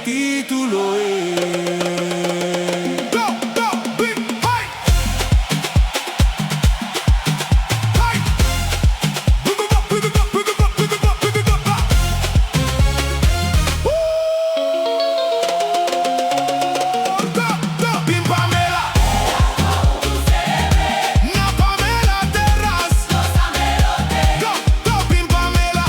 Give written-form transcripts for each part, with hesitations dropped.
título es Go, go, big, hey. Hey. Pim Pamela, na Pamela Terras. Go, go, Pim Pamela,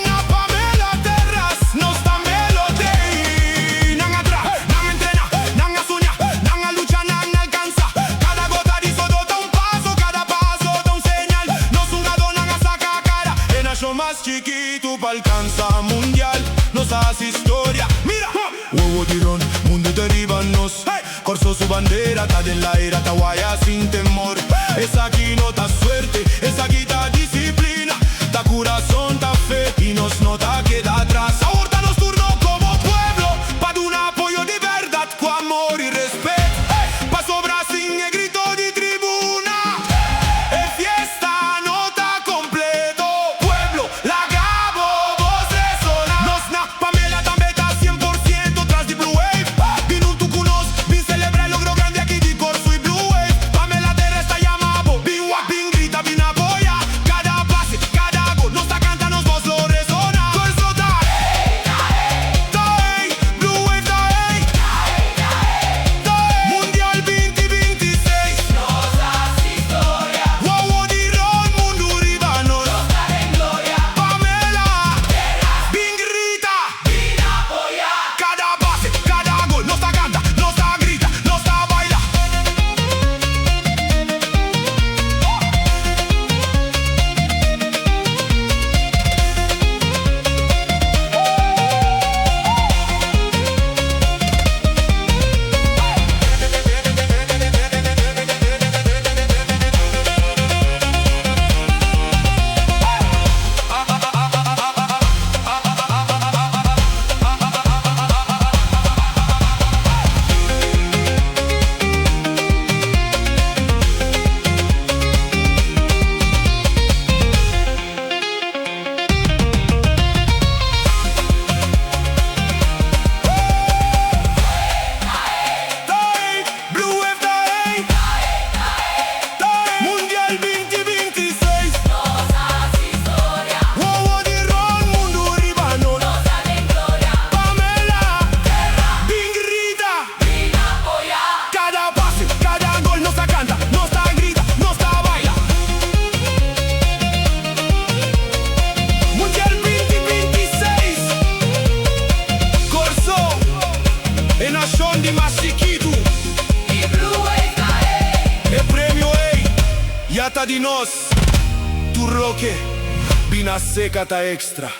na Pamela Terras. Nos da melodei. Nang atra, nang entrena, nang sueña, nang lucha, nang alcanza. Cada gota di sodo da un paso, cada paso da un señal. Nos jugado nang saca cara. En el show más chiquito pa' alcanza mundial. Nos hace historia. Mira, huevo tirón, mundo derribanos. Corso su bandera, ta de la era, ta guaya sin temor. Esa aquí no ta suerte, esa aquí ta disciplina, ta corazón, ta fe y nos nota queda atrás. Ahorita nos turno como pueblo, pa' dar un apoyo de verdad, con amor y respeto, pa' sobrar sin el grito de tribuna. Es fiesta, nota completo, pueblo, la gabo, voz resona. Nos na Pamela también ta 100% tras de Blue Wave. Vin un tucunos, vin celebrar el logro grande aquí de Corso y Blue Wave. Pamela Terra está llamado, vin guap, vin grita, vin apoya. Cada pase, cada gol, nos ta canta, nos voz lo resona. Corso ta, Blue Wave ta, Mundial 2026. Nos hace historia, Wow, di ron, mundo ribanos. nos da en gloria. Pamela, vin grita. Vin a apoyar. Cada pase, cada gol, nos ta canta, nos ta grita, nos ta baila. Blue Wave Mundial 2026. Nos hace historia, Wow, di ron, mundo ribanos. nos da en gloria. Pamela, vin grita. Vin a apoyar. Cada pase, cada gol, nos ta canta, nos ta grita, nos ta baila. Mundial 2026. Corso, en acción de más chiquito. Y Blue Wave cae. El premio ya ta di nos. Tu roque, vina seca ta extra.